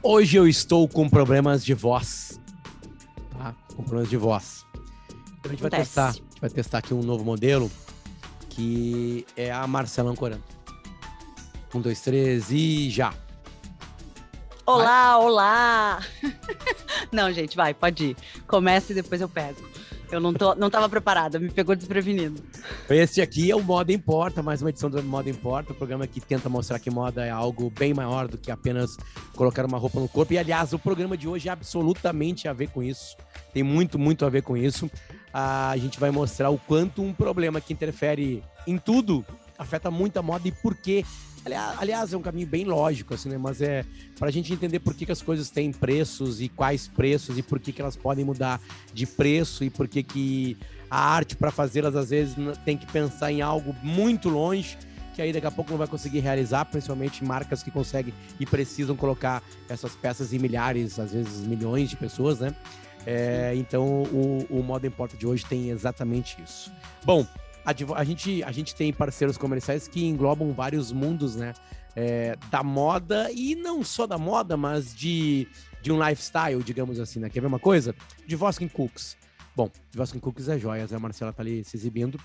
Hoje eu estou com problemas de voz, tá? Com problemas de voz. Então a gente vai testar aqui um novo modelo, que é a Marcela Ancorando. 1, 2, 3 e já. Olá, olá! Não, gente, vai, pode ir. Começa e depois eu pego. Eu não tava preparada, me pegou desprevenido. Esse aqui é o Moda Importa, mais uma edição do Moda Importa, o programa que tenta mostrar que moda é algo bem maior do que apenas colocar uma roupa no corpo. E, aliás, o programa de hoje é absolutamente a ver com isso. Tem muito a ver com isso. A gente vai mostrar o quanto um problema que interfere em tudo afeta muito a moda e por quê. Aliás, é um caminho bem lógico, assim, né? Mas é para a gente entender por que as coisas têm preços e quais preços e por que elas podem mudar de preço e por que a arte, para fazê-las, às vezes tem que pensar em algo muito longe, que aí daqui a pouco não vai conseguir realizar, principalmente marcas que conseguem e precisam colocar essas peças em milhares, às vezes milhões de pessoas, né? Então, o Moda Importa de hoje tem exatamente isso. Bom, a gente tem parceiros comerciais que englobam vários mundos, né? Da moda, e não só da moda, mas de um lifestyle, digamos assim, né? Quer ver uma coisa? Dvoskin Cooks. Bom, Dvoskin Cooks é joias, né? A Marcela tá ali se exibindo.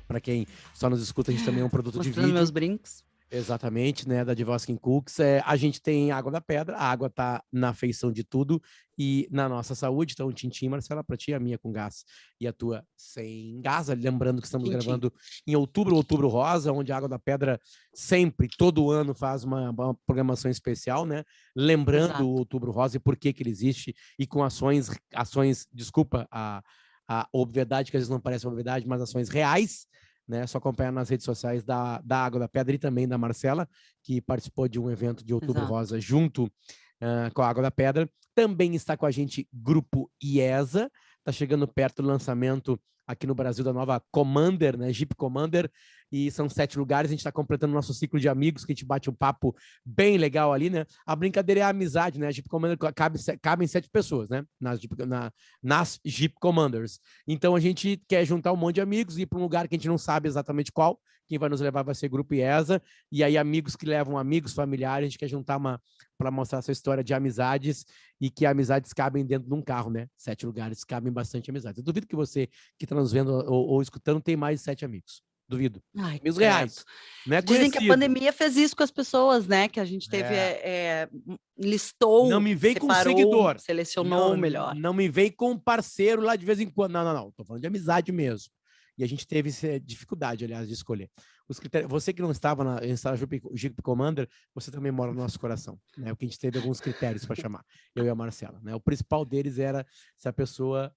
Para quem só nos escuta, a gente também é um produto de vídeo. Meus brincos. Exatamente, né, da Dvoskin Cooks. A gente tem água da pedra, a água tá na feição de tudo e na nossa saúde. Então, tintim, Marcela, para ti, a minha com gás e a tua sem gás. Lembrando que estamos gravando em outubro rosa, onde a água da pedra sempre, todo ano, faz uma programação especial, né? Lembrando o outubro rosa e por que ele existe e com ações, desculpa, a obviedade, que às vezes não parece obviedade, mas ações reais, né? Só acompanhar nas redes sociais da Água da Pedra e também da Marcela, que participou de um evento de Outubro Rosa junto com a Água da Pedra. Também está com a gente Grupo IESA, está chegando perto do lançamento aqui no Brasil da nova Commander, né? Jeep Commander, e são 7 lugares. A gente está completando nosso ciclo de amigos, que a gente bate um papo bem legal ali, né? A brincadeira é a amizade, né? A Jeep Commander cabem 7 pessoas, né? Nas Jeep Commanders. Então a gente quer juntar um monte de amigos e ir para um lugar que a gente não sabe exatamente qual. Quem vai nos levar vai ser Grupo IESA, e aí amigos que levam amigos, familiares. A gente quer juntar para mostrar essa história de amizades e que amizades cabem dentro de um carro, né? 7 lugares cabem bastante amizades. Eu duvido que você que está nos vendo ou escutando tem mais de 7 amigos. Duvido. Ai, R$1.000. Não é Dizem que a pandemia fez isso com as pessoas, né? Que a gente teve, listou, não me vem separou, com seguidor, selecionou o melhor. Não me vem com parceiro lá de vez em quando. Não. Tô falando de amizade mesmo. E a gente teve dificuldade, aliás, de escolher. Os critérios, você que não estava na Jeep Commander, você também mora no nosso coração, né? O que a gente teve alguns critérios para chamar, eu e a Marcela, né? O principal deles era se a pessoa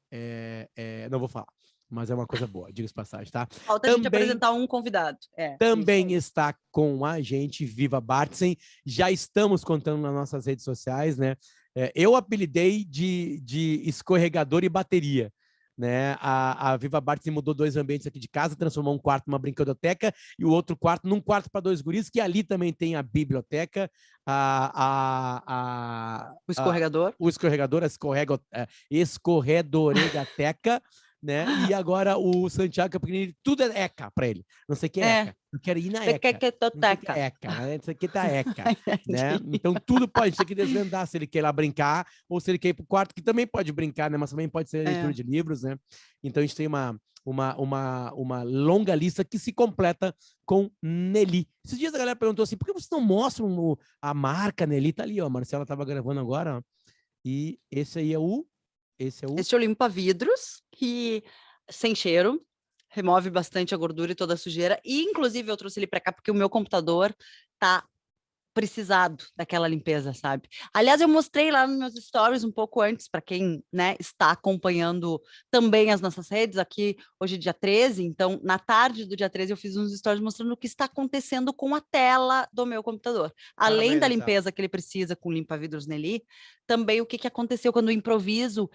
não vou falar, mas é uma coisa boa, diga-se passagem, tá? Falta a gente apresentar um convidado. Também está com a gente Viva Bartzen. Já estamos contando nas nossas redes sociais, né? Eu apelidei de escorregador e bateria, né? A Viva Bartzen mudou 2 ambientes aqui de casa, transformou um quarto numa brinquedoteca e o outro quarto num quarto para 2 guris, que ali também tem a biblioteca, o escorregador, a escorredoregateca, né? E agora o Santiago, que é pequenininho, tudo é ECA para ele. Não sei o que é ECA. Eu quero ir na ECA. Isso aqui tá ECA, né? Então tudo pode, a gente tem que desvendar se ele quer ir lá brincar ou se ele quer ir pro quarto, que também pode brincar, né? Mas também pode ser leitura de livros, né? Então a gente tem uma longa lista que se completa com Nelly. Esses dias a galera perguntou assim, por que vocês não mostram a marca Nelly? Tá ali, ó, a Marcela tava gravando agora, ó. E esse é o limpa-vidros, que sem cheiro, remove bastante a gordura e toda a sujeira. E, inclusive, eu trouxe ele para cá porque o meu computador tá precisado daquela limpeza, sabe? Aliás, eu mostrei lá nos meus stories um pouco antes, para quem, né, está acompanhando também as nossas redes, aqui hoje é dia 13, então na tarde do dia 13 eu fiz uns stories mostrando o que está acontecendo com a tela do meu computador. Além da limpeza que ele precisa com limpa-vidros Nelly, também o que aconteceu quando o improviso,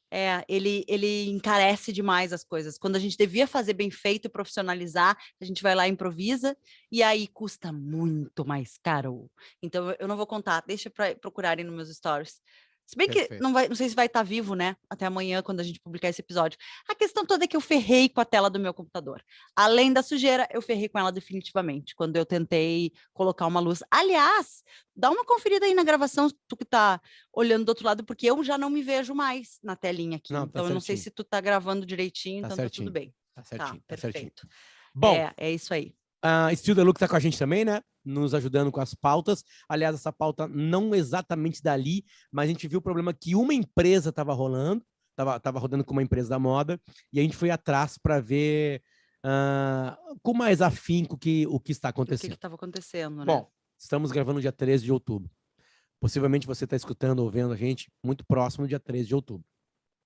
ele encarece demais as coisas. Quando a gente devia fazer bem feito e profissionalizar, a gente vai lá e improvisa, e aí custa muito mais caro. Então, eu não vou contar, deixa para procurarem nos meus stories. Se bem que Perfeito. não sei se vai estar vivo, né? Até amanhã, quando a gente publicar esse episódio. A questão toda é que eu ferrei com a tela do meu computador. Além da sujeira, eu ferrei com ela definitivamente, quando eu tentei colocar uma luz. Aliás, dá uma conferida aí na gravação, tu que tá olhando do outro lado, porque eu já não me vejo mais na telinha aqui. Não, tá Então, eu não sei certinho. se tu tá gravando direitinho, Tá então tá tudo certinho. bem. Tá Tá, certinho. Tá certinho. perfeito. Bom, É isso aí. a Still the Look tá com a gente também, né? Nos ajudando com as pautas. Aliás, essa pauta não exatamente dali, mas a gente viu o problema que uma empresa estava rolando, tava rodando com uma empresa da moda, e a gente foi atrás para ver com mais afinco o que está O que acontecendo. estava acontecendo, né? Bom, estamos gravando dia 13 de outubro. Possivelmente você está escutando ou vendo a gente muito próximo do dia 13 de outubro,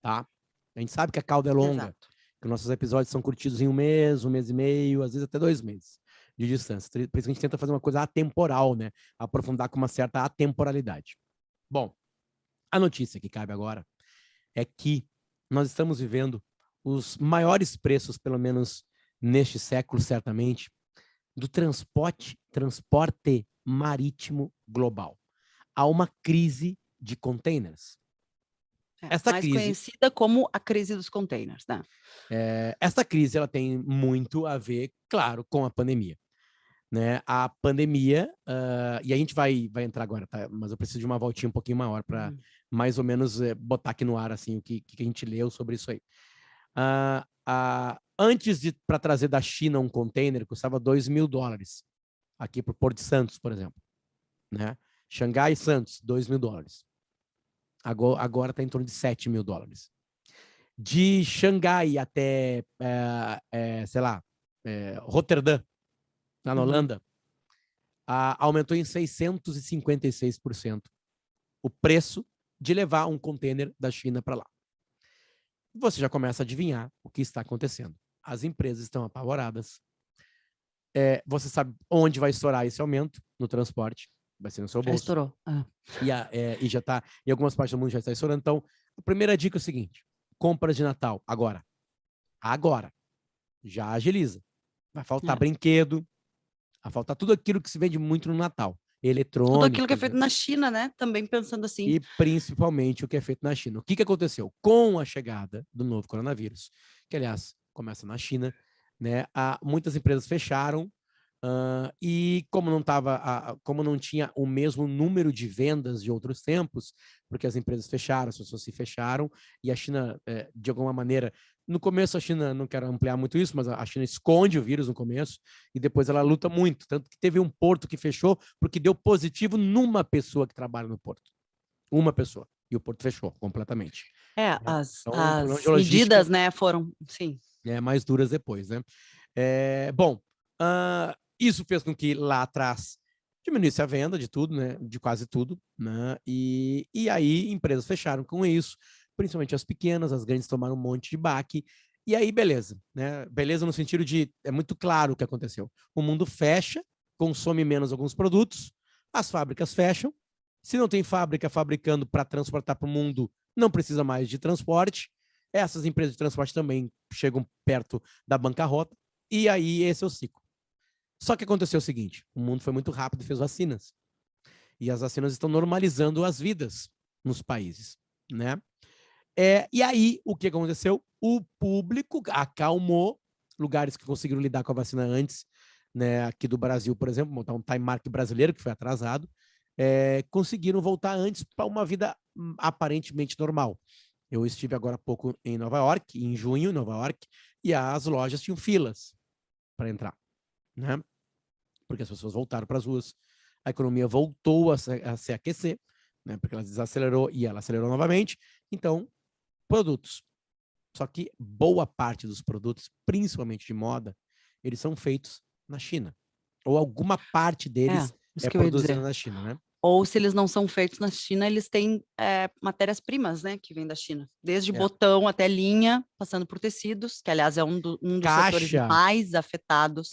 tá? A gente sabe que a cauda é longa, Exato. que nossos episódios são curtidos em um mês e meio, às vezes até 2 meses de distância. Por isso que a gente tenta fazer uma coisa atemporal, né? Aprofundar com uma certa atemporalidade. Bom, a notícia que cabe agora é que nós estamos vivendo os maiores preços, pelo menos neste século, certamente, do transporte marítimo global. Há uma crise de containers. Essa mais crise, conhecida como a crise dos containers, né? essa crise ela tem muito a ver, claro, com a pandemia. Né? A pandemia, e a gente vai entrar agora, tá? Mas eu preciso de uma voltinha um pouquinho maior para mais ou menos botar aqui no ar assim, o que a gente leu sobre isso aí. Antes para trazer da China um container, custava $2.000 aqui para o Porto de Santos, por exemplo. Né? Xangai e Santos, $2.000. Agora está em torno de $7.000. De Xangai até, sei lá, Roterdã, lá na Holanda, aumentou em 656% o preço de levar um container da China para lá. Você já começa a adivinhar o que está acontecendo. As empresas estão apavoradas. Você sabe onde vai estourar esse aumento no transporte? Vai ser no seu bolso. Já estourou. E já está, em algumas partes do mundo já está estourando. Então, a primeira dica é o seguinte: compras de Natal, agora. Agora. Já agiliza. Vai faltar brinquedo, vai faltar tudo aquilo que se vende muito no Natal. Eletrônico. Tudo aquilo que é feito na China, né? Também pensando assim. E principalmente o que é feito na China. O que aconteceu? Com a chegada do novo coronavírus, que aliás começa na China, né? Muitas empresas fecharam e como não tinha o mesmo número de vendas de outros tempos, porque as empresas fecharam, as pessoas se fecharam, e a China, de alguma maneira, no começo a China, não quero ampliar muito isso, mas a China esconde o vírus no começo e depois ela luta muito, tanto que teve um porto que fechou porque deu positivo numa pessoa que trabalha no porto. Uma pessoa. E o porto fechou completamente. As Então, medidas, né, foram, sim. Mais duras depois, né? Bom, isso fez com que lá atrás diminuísse a venda de tudo, né? De quase tudo, né? E aí empresas fecharam com isso, principalmente as pequenas, as grandes tomaram um monte de baque. E aí, beleza, né? Beleza no sentido de, é muito claro o que aconteceu. O mundo fecha, consome menos alguns produtos, as fábricas fecham. Se não tem fábrica fabricando para transportar para o mundo, não precisa mais de transporte. Essas empresas de transporte também chegam perto da bancarrota. E aí, esse é o ciclo. Só que aconteceu o seguinte: o mundo foi muito rápido e fez vacinas. E as vacinas estão normalizando as vidas nos países, né? E aí, o que aconteceu? O público acalmou, lugares que conseguiram lidar com a vacina antes, né? Aqui do Brasil, por exemplo, montar um time mark brasileiro que foi atrasado, conseguiram voltar antes para uma vida aparentemente normal. Eu estive agora há pouco em Nova York, em junho, em Nova York, e as lojas tinham filas para entrar, né? Porque as pessoas voltaram para as ruas, a economia voltou a se aquecer, né? Porque ela desacelerou e ela acelerou novamente. Então, produtos. Só que boa parte dos produtos, principalmente de moda, eles são feitos na China. Ou alguma parte deles é produzida na China, né? Ou se eles não são feitos na China, eles têm matérias-primas, né, que vêm da China. Desde botão até linha, passando por tecidos, que aliás é um dos setores mais afetados.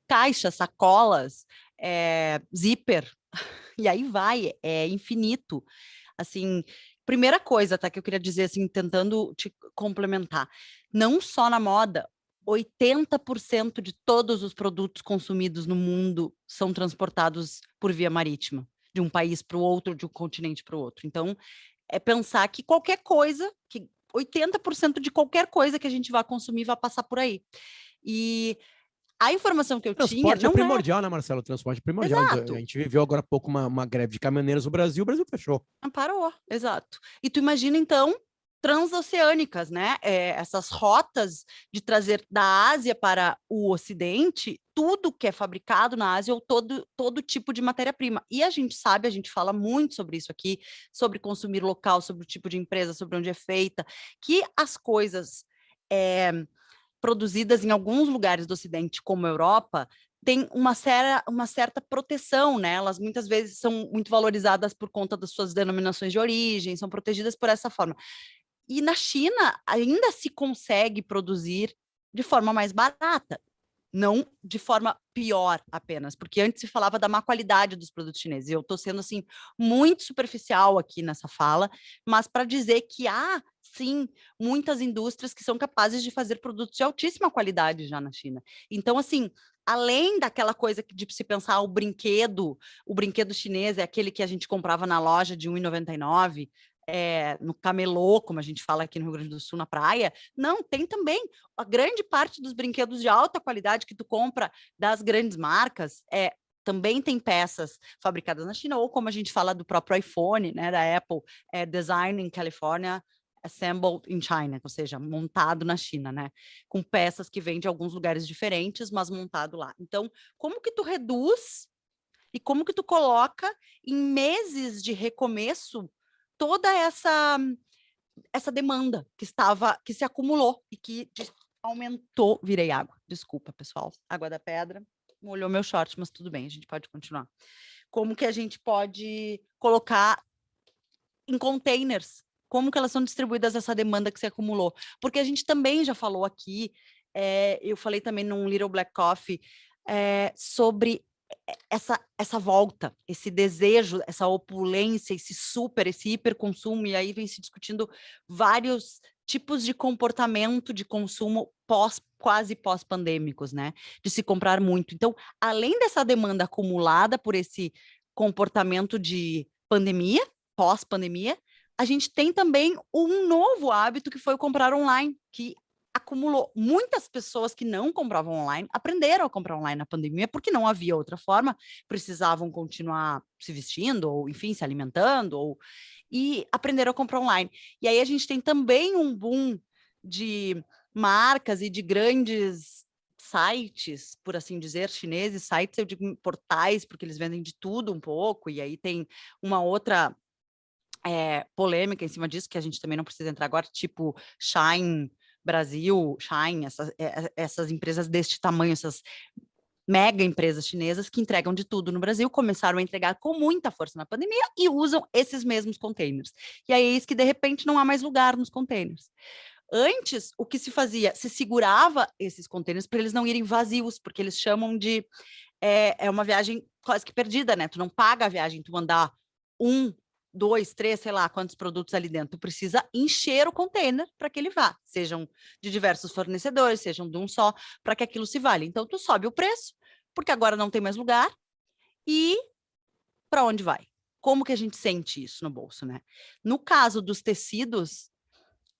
Caixa, sacolas, zíper, e aí vai, é infinito. Assim, primeira coisa, tá, que eu queria dizer, assim, tentando te complementar. Não só na moda, 80% de todos os produtos consumidos no mundo são transportados por via marítima, de um país para o outro, de um continente para o outro. Então, é pensar que qualquer coisa, que 80% de qualquer coisa que a gente vai consumir vai passar por aí. E a informação que eu tinha Transporte é não é... primordial, né, Marcelo? Transporte é primordial. Então, a Exato. gente viveu agora há pouco uma greve de caminhoneiros no Brasil, o Brasil fechou. Parou, exato. E tu imagina, então, transoceânicas, né? Essas rotas de trazer da Ásia para o Ocidente, tudo que é fabricado na Ásia, ou todo tipo de matéria-prima. E a gente sabe, a gente fala muito sobre isso aqui, sobre consumir local, sobre o tipo de empresa, sobre onde é feita, que as coisas produzidas em alguns lugares do Ocidente, como a Europa, tem uma certa proteção, né? Elas muitas vezes são muito valorizadas por conta das suas denominações de origem, são protegidas por essa forma. E na China ainda se consegue produzir de forma mais barata, não de forma pior apenas, porque antes se falava da má qualidade dos produtos chineses. Eu estou sendo assim muito superficial aqui nessa fala, mas para dizer que há sim muitas indústrias que são capazes de fazer produtos de altíssima qualidade já na China. Então, assim, além daquela coisa de se pensar o brinquedo chinês é aquele que a gente comprava na loja de R$ 1,99, no camelô, como a gente fala aqui no Rio Grande do Sul, na praia. Não, tem também a grande parte dos brinquedos de alta qualidade que tu compra das grandes marcas, também tem peças fabricadas na China, ou como a gente fala do próprio iPhone, né, da Apple, Design in California, Assembled in China, ou seja, montado na China, né, com peças que vêm de alguns lugares diferentes, mas montado lá. Então, como que tu reduz e como que tu coloca em meses de recomeço toda essa demanda que se acumulou e que aumentou? Virei água, desculpa, pessoal, água da pedra, molhou meu short, mas tudo bem, a gente pode continuar. Como que a gente pode colocar em containers? Como que elas são distribuídas, essa demanda que se acumulou? Porque a gente também já falou aqui, eu falei também num Little Black Coffee, sobre essa volta, esse desejo, essa opulência, esse hiperconsumo, e aí vem se discutindo vários tipos de comportamento de consumo quase pós-pandêmicos, né? De se comprar muito. Então, além dessa demanda acumulada por esse comportamento de pandemia, pós-pandemia, a gente tem também um novo hábito que foi o comprar online, que acumulou muitas pessoas que não compravam online, aprenderam a comprar online na pandemia, porque não havia outra forma, precisavam continuar se vestindo, ou enfim, se alimentando, e aprenderam a comprar online. E aí a gente tem também um boom de marcas e de grandes sites, por assim dizer, chineses, sites, eu digo portais, porque eles vendem de tudo um pouco, e aí tem uma outra polêmica em cima disso, que a gente também não precisa entrar agora, tipo Shine Brasil, Shine, essas empresas deste tamanho, essas mega empresas chinesas que entregam de tudo no Brasil, começaram a entregar com muita força na pandemia e usam esses mesmos containers. E aí é isso que, de repente, não há mais lugar nos containers. Antes, o que se fazia? Se segurava esses containers para eles não irem vazios, porque eles chamam de... uma viagem quase que perdida, né? Tu não paga a viagem, tu mandar 1, 2, 3, sei lá quantos produtos ali dentro. Tu precisa encher o container para que ele vá, sejam de diversos fornecedores, sejam de um só, para que aquilo se valha. Então, tu sobe o preço, porque agora não tem mais lugar, e para onde vai? Como que a gente sente isso no bolso, né? No caso dos tecidos,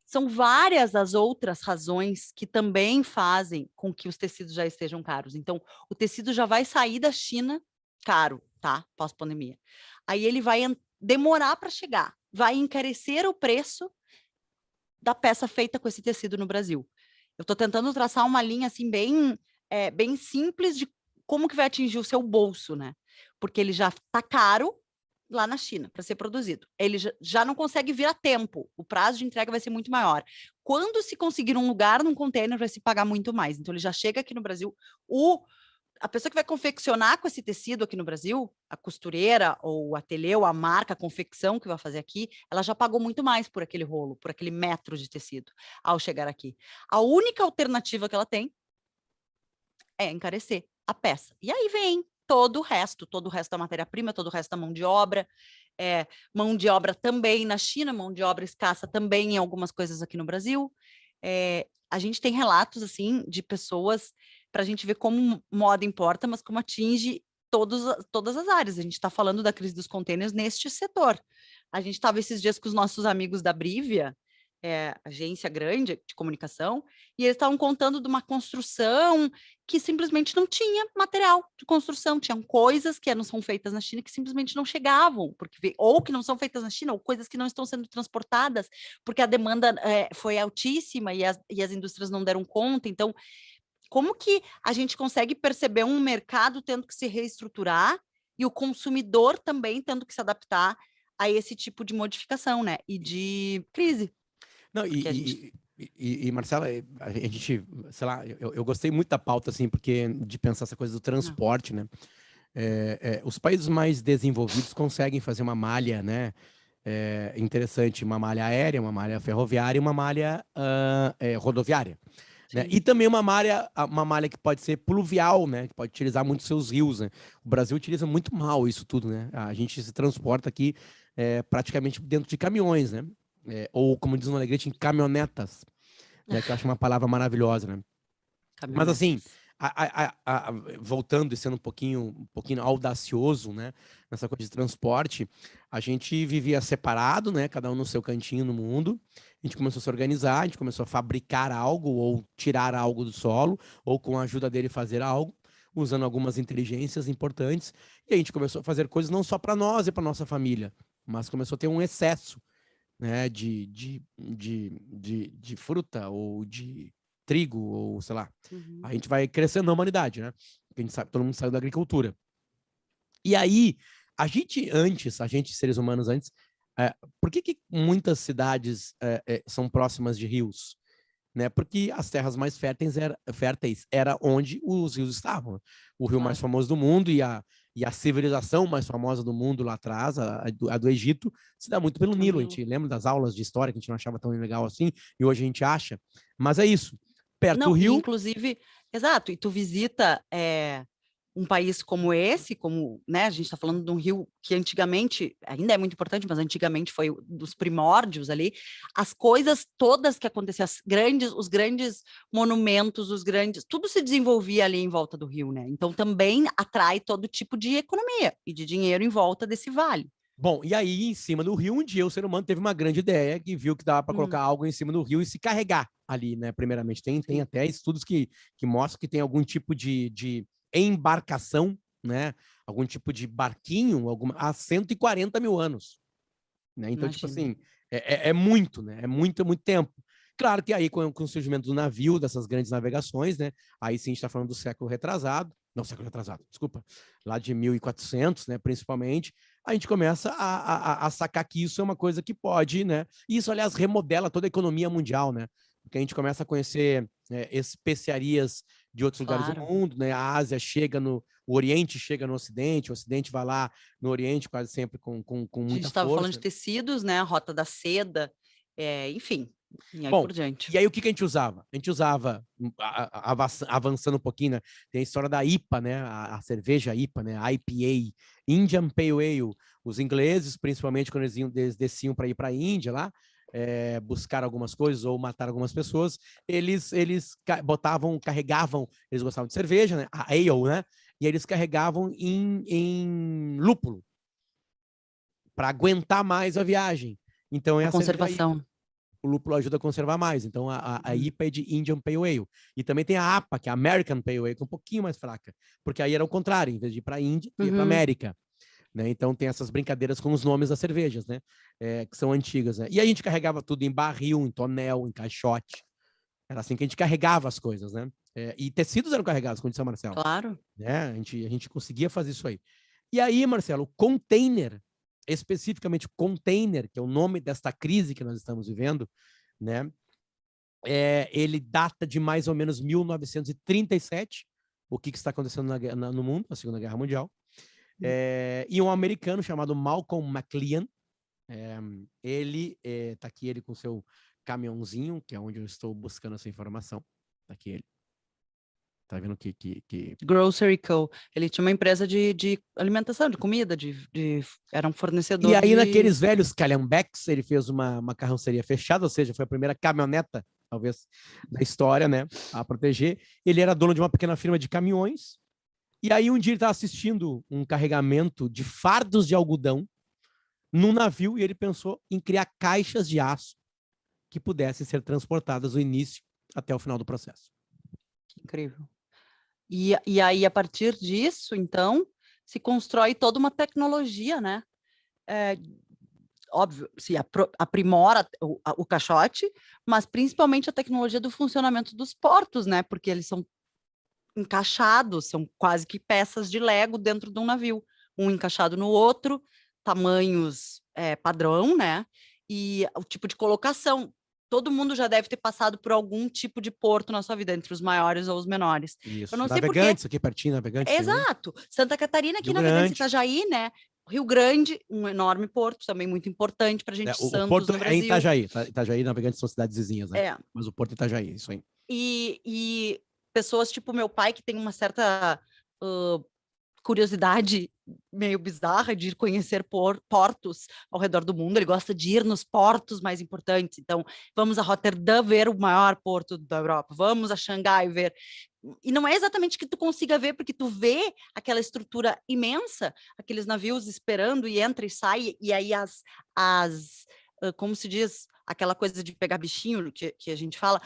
são várias as outras razões que também fazem com que os tecidos já estejam caros. Então, o tecido já vai sair da China caro, tá? Pós-pandemia. Aí ele vai demorar para chegar, vai encarecer o preço da peça feita com esse tecido no Brasil. Eu estou tentando traçar uma linha assim bem simples de como que vai atingir o seu bolso, né? Porque ele já está caro lá na China para ser produzido. Ele já não consegue vir a tempo. O prazo de entrega vai ser muito maior. Quando se conseguir um lugar num container, vai se pagar muito mais. Então, ele já chega aqui no Brasil. A pessoa que vai confeccionar com esse tecido aqui no Brasil, a costureira ou o ateliê ou a marca, a confecção que vai fazer aqui, ela já pagou muito mais por aquele rolo, por aquele metro de tecido ao chegar aqui. A única alternativa que ela tem é encarecer a peça. E aí vem todo o resto da matéria-prima, todo o resto da mão de obra também na China, mão de obra escassa também em algumas coisas aqui no Brasil. A gente tem relatos, assim, de pessoas, para a gente ver como moda importa, mas como atinge todas as áreas. A gente está falando da crise dos containers neste setor. A gente estava esses dias com os nossos amigos da Brivia, agência grande de comunicação, e eles estavam contando de uma construção que simplesmente não tinha material de construção, tinham coisas que não são feitas na China que simplesmente não chegavam, ou que não são feitas na China, ou coisas que não estão sendo transportadas, porque a demanda foi altíssima e as indústrias não deram conta. Então, como que a gente consegue perceber um mercado tendo que se reestruturar e o consumidor também tendo que se adaptar a esse tipo de modificação, né? E de crise. Não, Marcela, a gente, sei lá, eu gostei muito da pauta, assim, porque de pensar essa coisa do transporte, né? Os países mais desenvolvidos conseguem fazer uma malha, né? Interessante, uma malha aérea, uma malha ferroviária e uma malha rodoviária. Né? E também uma malha que pode ser pluvial, né? Que pode utilizar muito seus rios, né? O Brasil utiliza muito mal isso tudo, né? A gente se transporta aqui praticamente dentro de caminhões, né? Ou, como diz no Alegrete, em caminhonetas, né? Que eu acho uma palavra maravilhosa, né? Mas assim, voltando e sendo um pouquinho audacioso, né? Nessa coisa de transporte, a gente vivia separado, né? Cada um no seu cantinho no mundo. A gente começou a se organizar, a gente começou a fabricar algo ou tirar algo do solo, ou com a ajuda dele fazer algo, usando algumas inteligências importantes. E a gente começou a fazer coisas não só para nós e para nossa família, mas começou a ter um excesso, né, de fruta ou de trigo, ou sei lá. A gente vai crescendo na humanidade, né? Porque a gente sabe, todo mundo saiu da agricultura. E aí, a gente, seres humanos antes, por que muitas cidades são próximas de rios? Né? Porque as terras mais férteis era onde os rios estavam. O rio mais famoso do mundo e a civilização mais famosa do mundo lá atrás, a do Egito, se dá muito pelo Nilo. A gente lembra das aulas de história que a gente não achava tão legal assim, e hoje a gente acha. Mas é isso. Perto do rio... Inclusive, exato, e tu visita um país como esse, como, né, a gente está falando de um rio que antigamente, ainda é muito importante, mas antigamente foi dos primórdios ali, as coisas todas que aconteciam, os grandes monumentos, tudo se desenvolvia ali em volta do rio, né? Então também atrai todo tipo de economia e de dinheiro em volta desse vale. Bom, e aí, em cima do rio, um dia o ser humano teve uma grande ideia, que viu que dava para colocar algo em cima do rio e se carregar ali, né? Primeiramente, tem até estudos que mostram que tem algum tipo de embarcação, né? Algum tipo de barquinho, há 140 mil anos. Né? Então, tipo assim, é muito, né? É muito, muito tempo. Claro que aí, com o surgimento do navio, dessas grandes navegações, né? Aí sim a gente está falando do século retrasado, desculpa, lá de 1400, né? Principalmente, a gente começa a sacar que isso é uma coisa que pode, né? E isso, aliás, remodela toda a economia mundial, né? Porque a gente começa a conhecer especiarias de outros lugares do mundo, né? A Ásia chega o Oriente chega no Ocidente, o Ocidente vai lá no Oriente quase sempre com muita força. A gente estava falando de tecidos, né? A rota da seda, enfim, e aí por diante. E aí o que a gente usava? A gente usava, avançando um pouquinho, né? Tem a história da IPA, né? A cerveja IPA, né? IPA, Indian Pale Ale. Os ingleses, principalmente quando eles desciam para ir para a Índia lá, buscar algumas coisas ou matar algumas pessoas, eles carregavam, eles gostavam de cerveja, né? A ale, né? E eles carregavam em lúpulo para aguentar mais a viagem. Então é a conservação. O lúpulo ajuda a conservar mais. Então a IPA é de Indian Pale Ale. E também tem a APA, que é a American Pale Ale, que é um pouquinho mais fraca, porque aí era o contrário, em vez de ir para a Índia, ia para a América. Né? Então tem essas brincadeiras com os nomes das cervejas, né? Que são antigas. Né? E a gente carregava tudo em barril, em tonel, em caixote. Era assim que a gente carregava as coisas, né? E tecidos eram carregados, como disse a Marcelo. Claro. Né? A gente conseguia fazer isso aí. E aí, Marcelo, container, especificamente container, que é o nome desta crise que nós estamos vivendo, né? Ele data de mais ou menos 1937, o que está acontecendo no mundo, na Segunda Guerra Mundial. E um americano chamado Malcolm McLean, ele tá aqui, ele com seu caminhãozinho, que é onde eu estou buscando essa informação. Tá aqui ele. Tá vendo que... Grocery Co. Ele tinha uma empresa de alimentação, de comida, era um fornecedor. E aí, naqueles velhos calhambeques, ele fez uma carroceria fechada, ou seja, foi a primeira caminhoneta, talvez, da história, né, a proteger. Ele era dono de uma pequena firma de caminhões, E aí um dia ele estava assistindo um carregamento de fardos de algodão num navio e ele pensou em criar caixas de aço que pudessem ser transportadas do início até o final do processo. Incrível. E aí, a partir disso, então, se constrói toda uma tecnologia, né? Óbvio, se aprimora o caixote, mas principalmente a tecnologia do funcionamento dos portos, né? Porque eles são encaixados, são quase que peças de Lego dentro de um navio, um encaixado no outro, tamanhos padrão, né? E o tipo de colocação. Todo mundo já deve ter passado por algum tipo de porto na sua vida, entre os maiores ou os menores. Isso. Eu não sei por quê. Navegantes, aqui pertinho, Navegantes. Exato. Santa Catarina, aqui Rio Navegantes, Grande. Itajaí, né? Rio Grande, um enorme porto, também muito importante para a gente, O Santos, porto no é em Brasil. Itajaí. Itajaí e Navegantes são cidades vizinhas, né? É. Mas o porto é Itajaí, isso aí. E pessoas tipo meu pai, que tem uma certa curiosidade meio bizarra de ir conhecer portos ao redor do mundo. Ele gosta de ir nos portos mais importantes. Então, vamos a Roterdã ver o maior porto da Europa. Vamos a Xangai ver. E não é exatamente que tu consiga ver, porque tu vê aquela estrutura imensa, aqueles navios esperando e entra e sai, e aí como se diz, aquela coisa de pegar bichinho que a gente fala,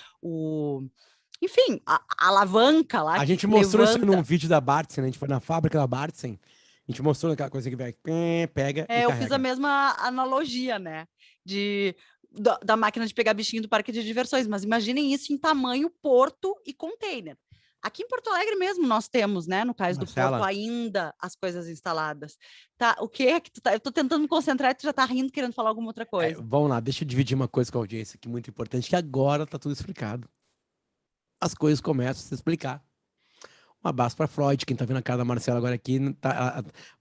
enfim, a alavanca lá A que gente mostrou levanta. isso num vídeo da Bartsen, né? A gente foi na fábrica da Bartsen. A gente mostrou aquela coisa que vai, pega e Eu carrega. fiz a mesma analogia, né? Da máquina de pegar bichinho do parque de diversões, mas imaginem isso em tamanho porto e container. Aqui em Porto Alegre mesmo nós temos, né? No caso Marcela, do porto, ainda as coisas instaladas. Tá, o que é que tu tá? Eu tô tentando me concentrar e tu já tá rindo, querendo falar alguma outra coisa. vamos lá, deixa eu dividir uma coisa com a audiência aqui muito importante, que agora tá tudo explicado. As coisas começam a se explicar. Um abraço para Freud, quem tá vendo a cara da Marcela agora aqui,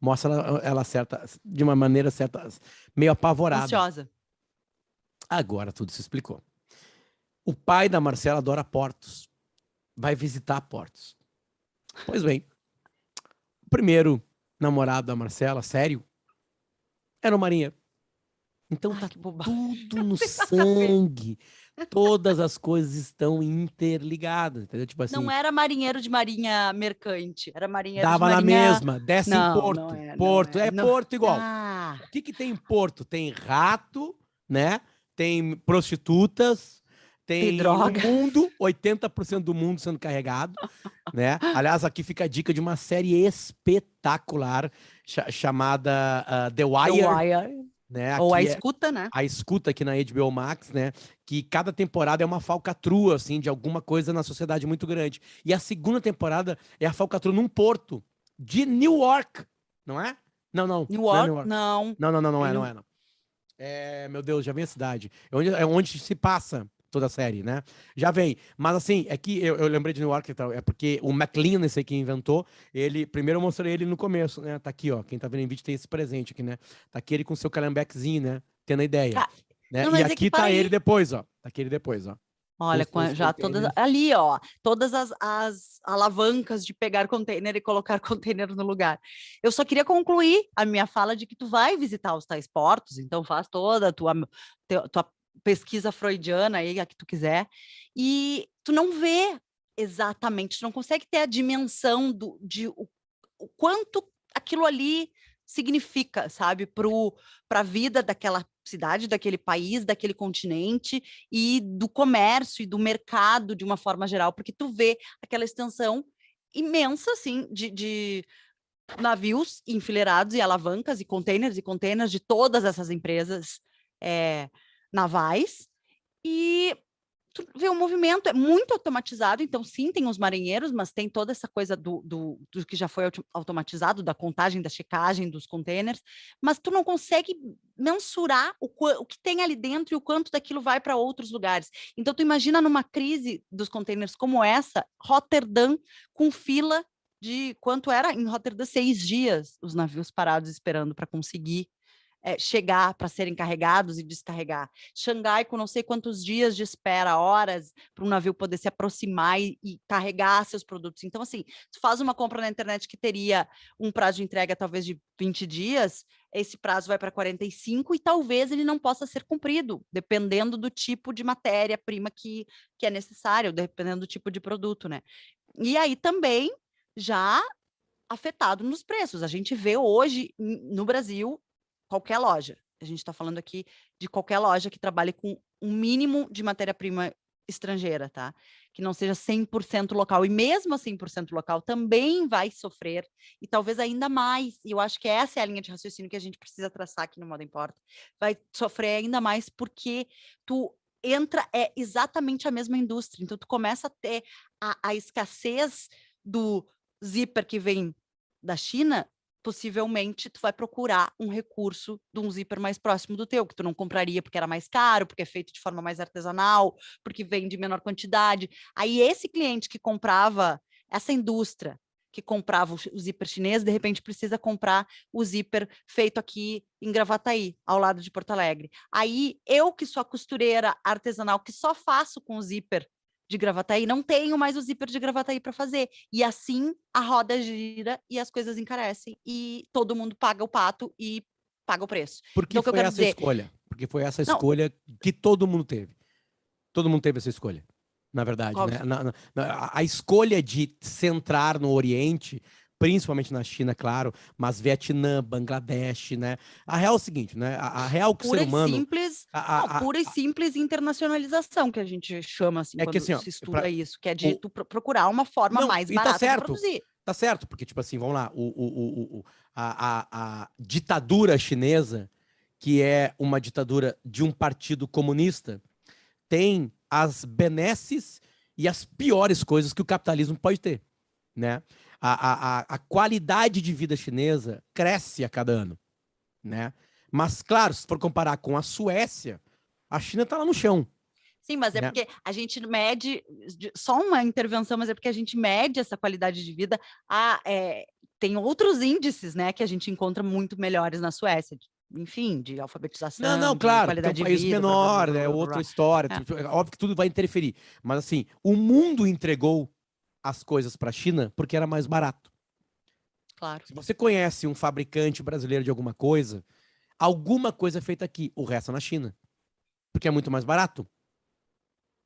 mostra ela certa, de uma maneira certa, meio apavorada. Ansiosa. Agora tudo se explicou. O pai da Marcela adora portos. Vai visitar portos. Pois bem, o primeiro namorado da Marcela, sério, era um marinheiro. Então tá tudo no sangue. Todas as coisas estão interligadas, entendeu? Tipo assim. Não era marinheiro de marinha mercante, era marinheiro de Dava marinha... na mesma, desce em Porto. Não é, Porto, não é, não... Porto igual. Ah. O que tem em Porto? Tem rato, né? Tem prostitutas, tem droga. o mundo, 80% do mundo sendo carregado, né? Aliás, aqui fica a dica de uma série espetacular chamada The Wire. The Wire. Né? Ou A Aqui Escuta, né? A Escuta aqui na HBO Max, né? Que cada temporada é uma falcatrua, assim, de alguma coisa na sociedade muito grande. E a segunda temporada é a falcatrua num porto de Newark, não é? Não. Newark? Não. Não. Meu Deus, já vem a cidade. É onde se passa toda a série, né? Já vem. Mas assim, é que eu lembrei de Newark e tal, é porque o McLean, esse aí que inventou, primeiro eu mostrei ele no começo, né? Tá aqui, ó. Quem tá vendo em vídeo tem esse presente aqui, né? Tá aqui ele com seu calembequezinho, né? Tendo a ideia. Né? Não, E aqui tá ele depois, ó. Tá aqui ele depois, ó. Olha, já todas ali, ó, todas as alavancas de pegar container e colocar container no lugar. Eu só queria concluir a minha fala de que tu vai visitar os tais portos, então faz toda a tua pesquisa freudiana aí, a que tu quiser, e tu não vê exatamente, tu não consegue ter a dimensão de o quanto aquilo ali significa, sabe, para a vida daquela cidade, daquele país, daquele continente e do comércio e do mercado de uma forma geral, porque tu vê aquela extensão imensa, assim, de navios enfileirados e alavancas e containers de todas essas empresas navais, e tu vê o movimento, é muito automatizado, então sim, tem os marinheiros, mas tem toda essa coisa do que já foi automatizado, da contagem, da checagem dos containers, mas tu não consegue mensurar o que tem ali dentro e o quanto daquilo vai para outros lugares. Então tu imagina numa crise dos containers como essa, Roterdã com fila de quanto era em Roterdã, 6 dias os navios parados esperando para conseguir chegar para serem carregados e descarregar. Xangai com não sei quantos dias de espera, horas, para um navio poder se aproximar e carregar seus produtos. Então, assim, tu faz uma compra na internet que teria um prazo de entrega talvez de 20 dias, esse prazo vai para 45 e talvez ele não possa ser cumprido, dependendo do tipo de matéria-prima que é necessário, dependendo do tipo de produto, né? E aí também já afetado nos preços. A gente vê hoje no Brasil, qualquer loja. A gente está falando aqui de qualquer loja que trabalhe com um mínimo de matéria-prima estrangeira, tá? Que não seja 100% local. E mesmo a 100% local também vai sofrer, e talvez ainda mais. E eu acho que essa é a linha de raciocínio que a gente precisa traçar aqui no Moda Importa. Vai sofrer ainda mais porque tu entra, é exatamente a mesma indústria. Então, tu começa a ter a escassez do zíper que vem da China, possivelmente tu vai procurar um recurso de um zíper mais próximo do teu, que tu não compraria porque era mais caro, porque é feito de forma mais artesanal, porque vem de menor quantidade. Aí esse cliente que comprava, essa indústria que comprava o zíper chinês, de repente precisa comprar o zíper feito aqui em Gravataí, ao lado de Porto Alegre. Aí eu que sou a costureira artesanal, que só faço com o zíper de Gravataí, não tenho mais o zíper de Gravataí para fazer. E assim a roda gira e as coisas encarecem e todo mundo paga o pato e paga o preço. Porque Então, o que eu foi quero essa dizer... escolha. Porque foi essa Não, escolha que todo mundo teve. Todo mundo teve essa escolha, na verdade, né? óbvio. A escolha de centrar no Oriente, principalmente na China, claro, mas Vietnã, Bangladesh, né? A real é o seguinte, né? A real que o ser Pura e humano... simples, não, pura e simples internacionalização, que a gente chama assim, É que quando assim, ó, se estuda isso, que é de o, tu procurar uma forma não, mais e tá barata de certo. produzir. Tá certo, porque, tipo assim, vamos lá, a ditadura chinesa, que é uma ditadura de um partido comunista, tem as benesses e as piores coisas que o capitalismo pode ter, né? A qualidade de vida chinesa cresce a cada ano, né? Mas, claro, se for comparar com a Suécia, a China tá lá no chão, Sim, mas é né? porque a gente mede, só uma intervenção, mas é porque a gente mede essa qualidade de vida. Tem outros índices, né, que a gente encontra muito melhores na Suécia, enfim, de Não, alfabetização, não, de claro, porque é um qualidade de país vida, blá, blá, blá, menor, é blá, blá, outra blá. história, É, é óbvio que tudo vai interferir. Mas assim, o mundo entregou as coisas para a China porque era mais barato. claro. Se você conhece um fabricante brasileiro de alguma coisa é feita aqui, o resto é na China, porque é muito mais barato.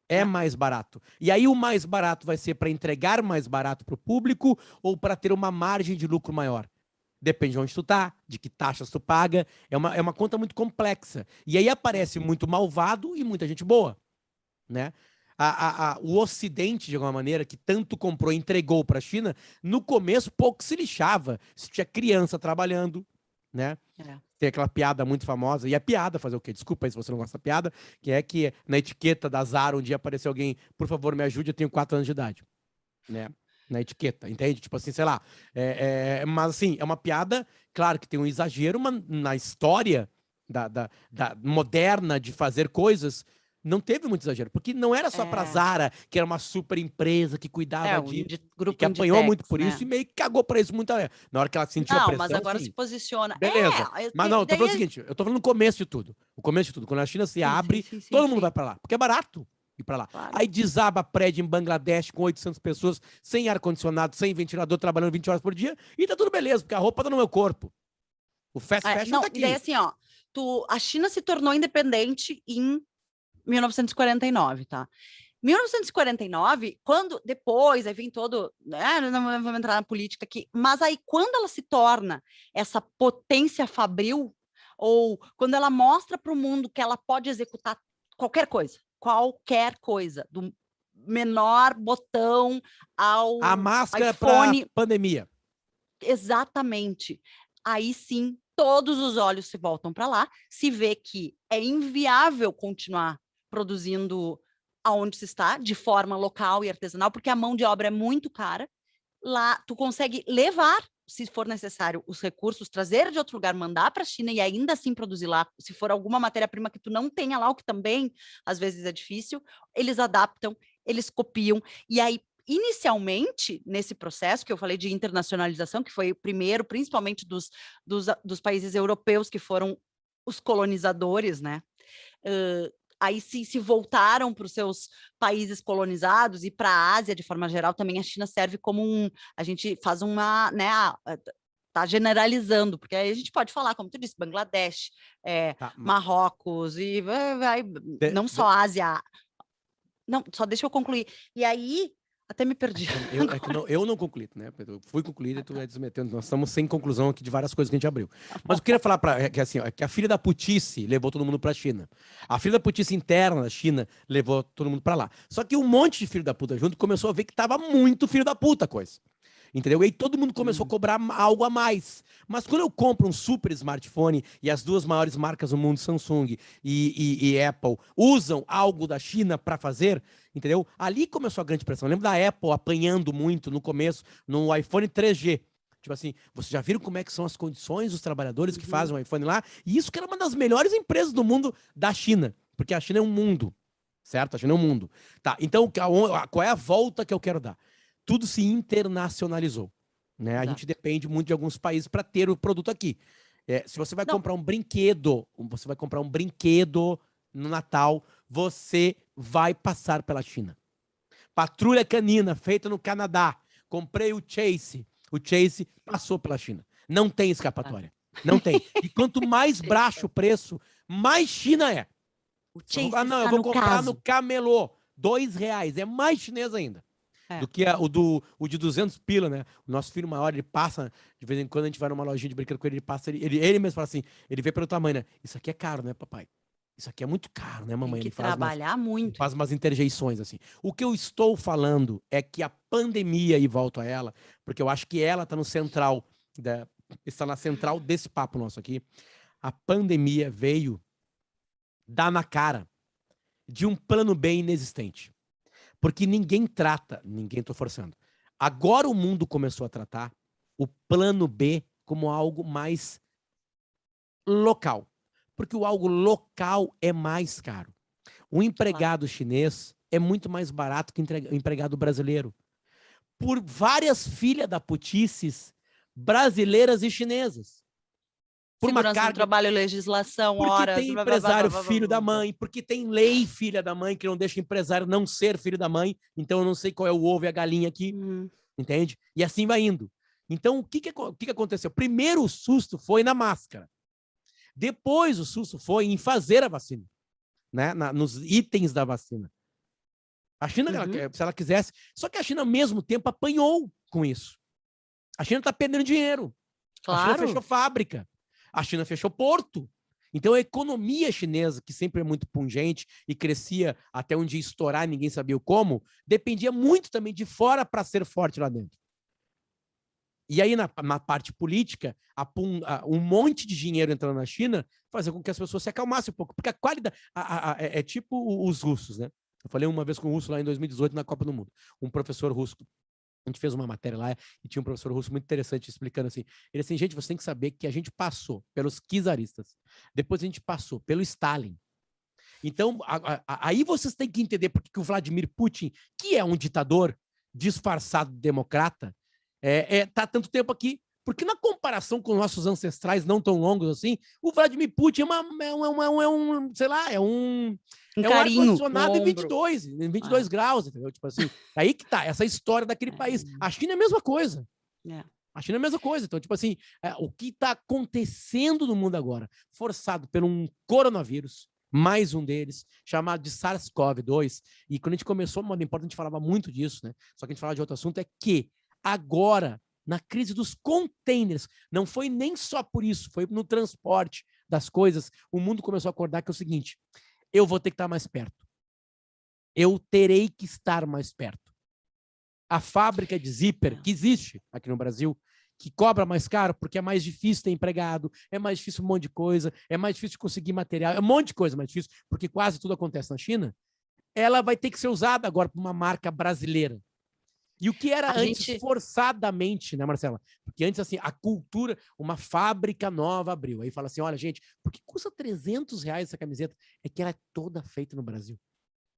É É. mais barato. E aí o mais barato vai ser para entregar mais barato para o público ou para ter uma margem de lucro maior. Depende de onde tu tá, de que taxas tu paga. É uma conta muito complexa. E aí aparece muito malvado e muita gente boa, né? O Ocidente, de alguma maneira, que tanto comprou e entregou para a China, no começo pouco se lixava. Se tinha criança trabalhando, né? É. Tem aquela piada muito famosa, e a piada fazer o quê? Desculpa aí se você não gosta da piada, que é que na etiqueta da Zara um dia apareceu alguém, por favor, me ajude, eu tenho 4 anos de idade, né? Na etiqueta, entende? Tipo assim, sei lá. Mas assim, é uma piada, claro que tem um exagero, mas na história da moderna de fazer coisas, não teve muito exagero, porque não era só pra É, Zara, que era uma super empresa que cuidava o disso, e grupo que apanhou Inditex, muito por isso né? e meio que cagou pra isso muito. Na hora que ela sentiu a Não, mas pressão, agora se sim. posiciona. Beleza. Mas não, eu tô Daí falando o seguinte, eu tô falando no começo de tudo. O começo de tudo. Quando a China se sim, sim, abre, sim, sim, todo mundo vai sim, pra lá, porque é barato ir pra lá. claro. Aí desaba prédio em Bangladesh com 800 pessoas, sem ar-condicionado, sem ventilador, trabalhando 20 horas por dia, e tá tudo beleza, porque a roupa tá no meu corpo. O fast fashion tá Não, e daí aqui. assim, ó, a China se tornou independente em 1949, tá? 1949, quando depois, aí vem todo, né, não vamos entrar na política aqui, mas aí quando ela se torna essa potência fabril, ou quando ela mostra para o mundo que ela pode executar qualquer coisa, do menor botão A ao máscara pra iPhone, pandemia. exatamente. Aí sim, todos os olhos se voltam para lá, se vê que é inviável continuar produzindo aonde se está, de forma local e artesanal, porque a mão de obra é muito cara. Lá, tu consegue levar, se for necessário, os recursos, trazer de outro lugar, mandar para a China e ainda assim produzir lá. Se for alguma matéria-prima que tu não tenha lá, o que também às vezes é difícil, eles adaptam, eles copiam. E aí, inicialmente, nesse processo que eu falei de internacionalização, que foi o primeiro, principalmente dos países europeus que foram os colonizadores, né? Aí se voltaram para os seus países colonizados e para a Ásia, de forma geral, também a China serve como a gente faz uma, né, tá generalizando, porque aí a gente pode falar, como tu disse, Bangladesh, Tá. Marrocos, e vai, De- não só de- Ásia, não, só deixa eu concluir. E aí, Até me perdi. Eu não concluí, né? Eu fui concluído e tu é desmetendo. Nós estamos sem conclusão aqui de várias coisas que a gente abriu. Mas eu queria falar que, assim, que a filha da putice levou todo mundo para a China. A filha da putice interna da China levou todo mundo para lá. Só que um monte de filho da puta junto começou a ver que tava muito filho da puta a coisa. Entendeu? E aí todo mundo começou a cobrar algo a mais. Mas quando eu compro um super smartphone e as duas maiores marcas do mundo, Samsung e Apple, usam algo da China para fazer, entendeu? Ali começou a grande pressão. Eu lembro da Apple apanhando muito no começo, no iPhone 3G. Tipo assim, vocês já viram como é que são as condições dos trabalhadores que fazem o iPhone lá? E isso que era uma das melhores empresas do mundo da China. Porque a China é um mundo, certo? A China é um mundo. Tá, então qual é a volta que eu quero dar? Tudo se internacionalizou. Né? A gente depende muito de alguns países para ter o produto aqui. Se você vai comprar um brinquedo, no Natal, você vai passar pela China. Patrulha canina, feita no Canadá. Comprei o Chase. O Chase passou pela China. Não tem escapatória. Não tem. E quanto mais baixo o preço, mais China é. O Chase eu vou comprar no Camelô. R$2. É mais chinês ainda. Do que o de 200 pila, né? O nosso filho maior, ele passa, de vez em quando a gente vai numa lojinha de brinquedo com ele, ele passa, ele mesmo fala assim, ele vê pelo tamanho, né? Isso aqui é caro, né, papai? Isso aqui é muito caro, né, mamãe? Tem que trabalhar muito. Ele faz umas interjeições, assim. O que eu estou falando é que a pandemia, e volto a ela, porque eu acho que ela está está na central desse papo nosso aqui, a pandemia veio dar na cara de um plano B inexistente. Porque ninguém tô forçando. Agora o mundo começou a tratar o plano B como algo mais local. Porque o algo local é mais caro. O empregado chinês é muito mais barato que o empregado brasileiro. Por várias filhas da putices brasileiras e chinesas. Por segurança uma carga do trabalho, legislação, porque horas... tem empresário filho da mãe, porque tem lei filha da mãe, que não deixa empresário não ser filho da mãe, então eu não sei qual é o ovo e a galinha aqui, entende? E assim vai indo. Então, o que aconteceu? Primeiro o susto foi na máscara. Depois o susto foi em fazer a vacina, né? Nos itens da vacina. A China, se ela quisesse... Só que a China, ao mesmo tempo, apanhou com isso. A China está perdendo dinheiro. Claro. A China fechou fábrica. A China fechou porto. Então, a economia chinesa, que sempre é muito pungente e crescia até um dia estourar, ninguém sabia como, dependia muito também de fora para ser forte lá dentro. E aí, na parte política, um monte de dinheiro entrando na China fazia com que as pessoas se acalmassem um pouco. Porque a qualidade... é tipo os russos, né? Eu falei uma vez com um russo lá em 2018, na Copa do Mundo. Um professor russo... A gente fez uma matéria lá e tinha um professor russo muito interessante explicando assim. Ele assim, gente, você tem que saber que a gente passou pelos czaristas. Depois a gente passou pelo Stalin. Então, aí vocês têm que entender por que o Vladimir Putin, que é um ditador disfarçado de democrata, tá tanto tempo aqui. Porque na comparação com nossos ancestrais não tão longos assim, o Vladimir Putin é um ar-condicionado em 22 graus, entendeu? Tipo assim, aí que tá, essa história daquele país. A China é a mesma coisa. A China é a mesma coisa. Então, tipo assim, o que está acontecendo no mundo agora, forçado por um coronavírus, mais um deles, chamado de SARS-CoV-2, e quando a gente começou, modo importante, a gente falava muito disso, né? Só que a gente falava de outro assunto, é que agora, na crise dos containers, não foi nem só por isso, foi no transporte das coisas, o mundo começou a acordar que é o seguinte, eu vou ter que estar mais perto. Eu terei que estar mais perto. A fábrica de zíper, que existe aqui no Brasil, que cobra mais caro porque é mais difícil ter empregado, é mais difícil um monte de coisa, é mais difícil conseguir material, é um monte de coisa mais difícil, porque quase tudo acontece na China, ela vai ter que ser usada agora por uma marca brasileira. E o que era antes forçadamente, né, Marcela? Porque antes, assim, a cultura, uma fábrica nova abriu. Aí fala assim, olha, gente, por que custa R$300 essa camiseta? É que ela é toda feita no Brasil.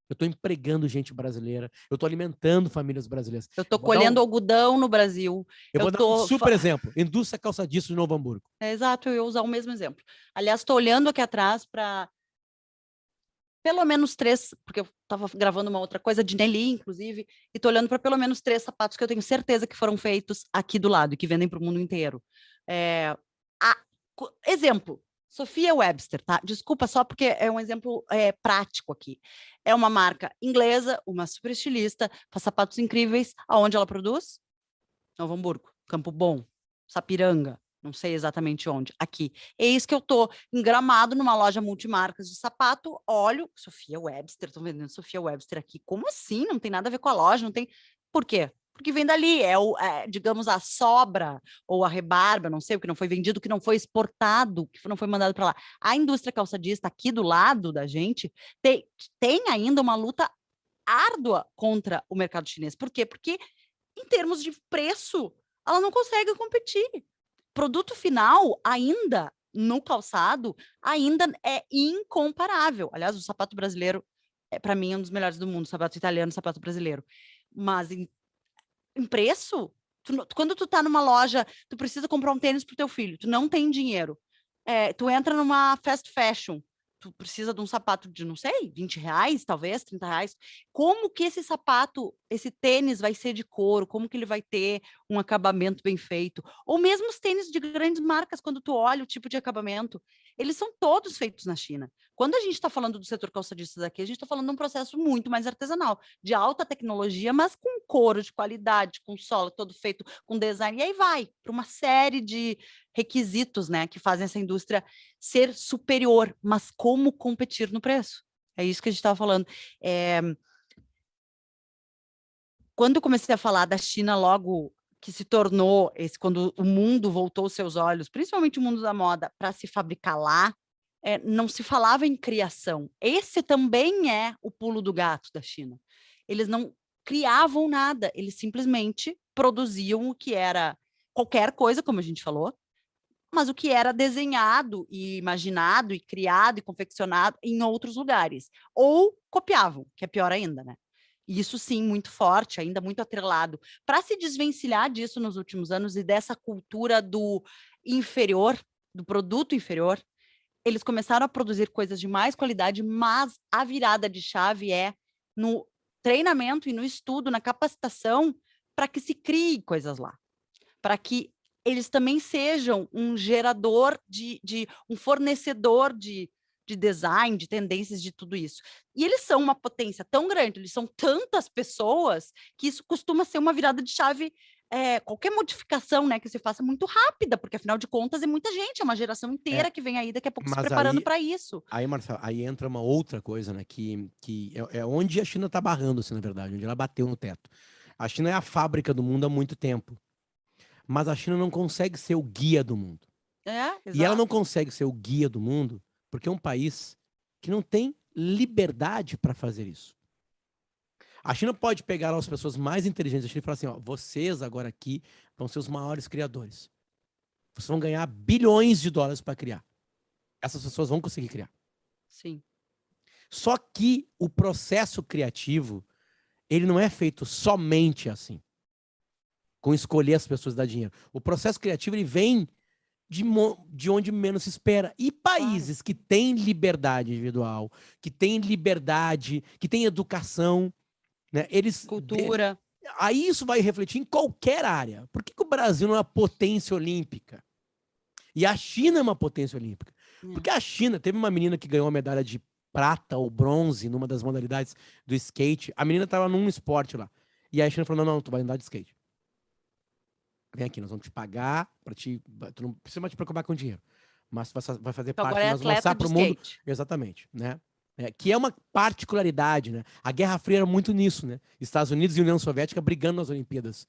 Eu estou empregando gente brasileira, eu estou alimentando famílias brasileiras. Eu estou colhendo algodão no Brasil. Eu vou dar um super exemplo, indústria calçadiço de Novo Hamburgo. Exato, eu ia usar o mesmo exemplo. Aliás, estou olhando aqui atrás para pelo menos 3, porque eu estava gravando uma outra coisa de Nelly, inclusive, e estou olhando para pelo menos 3 sapatos que eu tenho certeza que foram feitos aqui do lado e que vendem para o mundo inteiro. Exemplo, Sophia Webster, tá? Desculpa só porque é um exemplo prático aqui. É uma marca inglesa, uma super estilista, faz sapatos incríveis. Aonde ela produz? Novo Hamburgo, Campo Bom, Sapiranga, não sei exatamente onde, aqui. É isso que eu tô em Gramado, numa loja multimarcas de sapato, olho, Sophia Webster, estão vendendo Sophia Webster aqui. Como assim? Não tem nada a ver com a loja, não tem... Por quê? Porque vem dali, digamos, a sobra ou a rebarba, não sei, o que não foi vendido, o que não foi exportado, que não foi mandado para lá. A indústria calçadista aqui do lado da gente tem ainda uma luta árdua contra o mercado chinês. Por quê? Porque em termos de preço, ela não consegue competir. Produto final, ainda no calçado, ainda é incomparável. Aliás, o sapato brasileiro para mim, um dos melhores do mundo, sapato italiano, sapato brasileiro. Mas em preço, quando tu tá numa loja, tu precisa comprar um tênis pro teu filho, tu não tem dinheiro. Tu entra numa fast fashion, tu precisa de um sapato de, não sei, 20 reais, talvez, 30 reais. Como que esse sapato, esse tênis vai ser de couro? Como que ele vai ter um acabamento bem feito? Ou mesmo os tênis de grandes marcas, quando tu olha o tipo de acabamento, eles são todos feitos na China. Quando a gente está falando do setor calçadistas aqui, a gente está falando de um processo muito mais artesanal, de alta tecnologia, mas com couro de qualidade, com solo todo feito com design, e aí vai para uma série de requisitos, né, que fazem essa indústria ser superior, mas como competir no preço? É isso que a gente estava falando. Quando eu comecei a falar da China logo que se tornou quando o mundo voltou seus olhos, principalmente o mundo da moda, para se fabricar lá, não se falava em criação. Esse também é o pulo do gato da China. Eles não criavam nada, eles simplesmente produziam o que era qualquer coisa, como a gente falou, mas o que era desenhado e imaginado e criado e confeccionado em outros lugares. Ou copiavam, que é pior ainda, né? E isso sim, muito forte, ainda muito atrelado. Para se desvencilhar disso nos últimos anos e dessa cultura do inferior, do produto inferior, eles começaram a produzir coisas de mais qualidade, mas a virada de chave é no treinamento e no estudo, na capacitação, para que se crie coisas lá. Para que eles também sejam um gerador um fornecedor de design, de tendências, de tudo isso. E eles são uma potência tão grande, eles são tantas pessoas, que isso costuma ser uma virada de chave, qualquer modificação, né, que se faça muito rápida, porque afinal de contas é muita gente, é uma geração inteira que vem aí daqui a pouco se preparando para isso. Aí, Marcelo, aí entra uma outra coisa, né, que é onde a China está barrando, assim, na verdade, onde ela bateu no teto. A China é a fábrica do mundo há muito tempo. Mas a China não consegue ser o guia do mundo. E ela não consegue ser o guia do mundo porque é um país que não tem liberdade para fazer isso. A China pode pegar as pessoas mais inteligentes da China e falar assim, ó, vocês agora aqui vão ser os maiores criadores. Vocês vão ganhar bilhões de dólares para criar. Essas pessoas vão conseguir criar. Sim. Só que o processo criativo, ele não é feito somente assim, com escolher as pessoas e dar dinheiro. O processo criativo, ele vem de onde menos se espera. E países que têm liberdade individual, que têm liberdade, que têm educação, né, cultura. Aí isso vai refletir em qualquer área. Por que o Brasil não é uma potência olímpica? E a China é uma potência olímpica. Porque a China, teve uma menina que ganhou a medalha de prata ou bronze numa das modalidades do skate. A menina estava num esporte lá. E a China falou, não, tu vai andar de skate. Vem aqui, nós vamos te pagar, tu não precisa mais te preocupar com dinheiro, mas vai fazer então, parte, nós vamos mostrar para o mundo, exatamente, né? Que é uma particularidade, né? A Guerra Fria era muito nisso, né? Estados Unidos e União Soviética brigando nas Olimpíadas,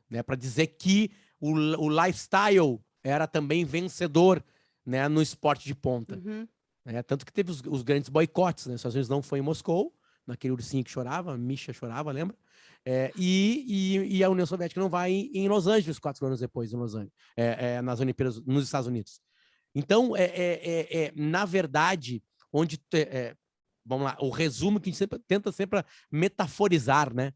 né? Para dizer que o lifestyle era também vencedor, né? No esporte de ponta. Uhum. Tanto que teve os grandes boicotes, né? Os Estados Unidos não foi em Moscou, naquele ursinho que chorava, a Misha chorava, lembra? E a União Soviética não vai em Los Angeles 4 anos depois, em Los Angeles, nas Olimpíadas nos Estados Unidos. Então, na verdade, onde vamos lá, o resumo que a gente tenta sempre metaforizar, né?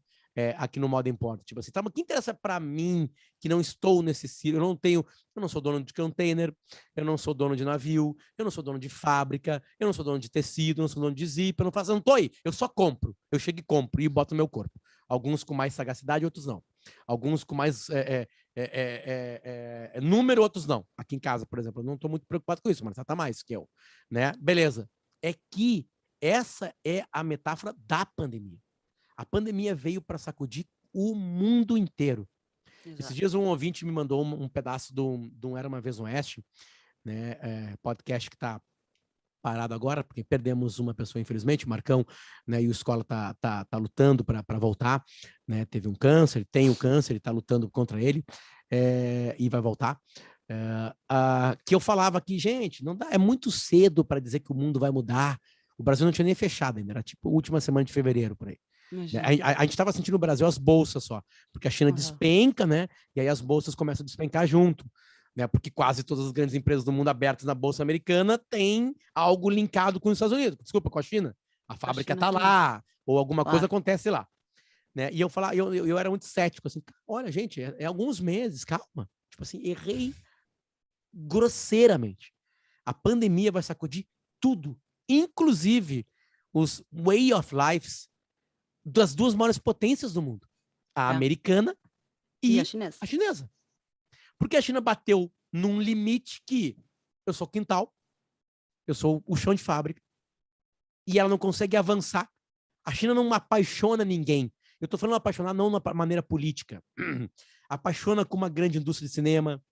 Aqui no Moda Importa. Tipo assim, tá, mas o que interessa para mim que não estou nesse círculo? Eu não sou dono de container, eu não sou dono de navio, eu não sou dono de fábrica, eu não sou dono de tecido, eu não sou dono de zip, eu não tô aí, eu só compro. Eu chego e compro e boto no meu corpo. Alguns com mais sagacidade, outros não. Alguns com mais número, outros não. Aqui em casa, por exemplo, eu não estou muito preocupado com isso, mas ela tá mais que eu, né? Beleza. É que essa é a metáfora da pandemia. A pandemia veio para sacudir o mundo inteiro. Exato. Esses dias um ouvinte me mandou um pedaço de um Era Uma Vez no Oeste, né? Podcast que está parado agora, porque perdemos uma pessoa, infelizmente, o Marcão, né? E o Escola tá lutando para voltar, né? Teve um câncer, tem o câncer, está lutando contra ele, e vai voltar. Que eu falava aqui, gente, não dá, é muito cedo para dizer que o mundo vai mudar. O Brasil não tinha nem fechado ainda, era tipo a última semana de fevereiro, por aí. A gente estava sentindo no Brasil as bolsas só, porque a China despenca, né? E aí as bolsas começam a despencar junto, né? Porque quase todas as grandes empresas do mundo abertas na bolsa americana têm algo linkado com os Estados Unidos, desculpa, com a China. A fábrica está lá, ou alguma coisa acontece lá, né? E eu falava, eu era muito cético, assim, olha, gente, é alguns meses, calma. Tipo assim, errei grosseiramente. A pandemia vai sacudir tudo, inclusive os way of lives das duas maiores potências do mundo, a americana e a chinesa. Porque a China bateu num limite que eu sou quintal, eu sou o chão de fábrica, e ela não consegue avançar. A China não apaixona ninguém. Eu estou falando apaixonar não de maneira política. Apaixona com uma grande indústria de cinema,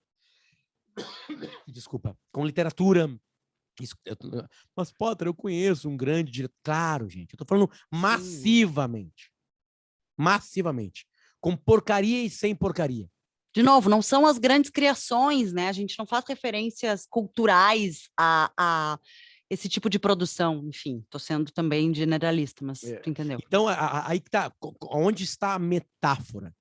desculpa, com literatura. Isso, mas, Potter, eu conheço um grande diretor. Claro, gente, eu tô falando massivamente. Massivamente. Com porcaria e sem porcaria. De novo, não são as grandes criações, né? A gente não faz referências culturais a esse tipo de produção. Enfim, tô sendo também generalista, mas tu entendeu. Então, aí que tá. Onde está a metáfora?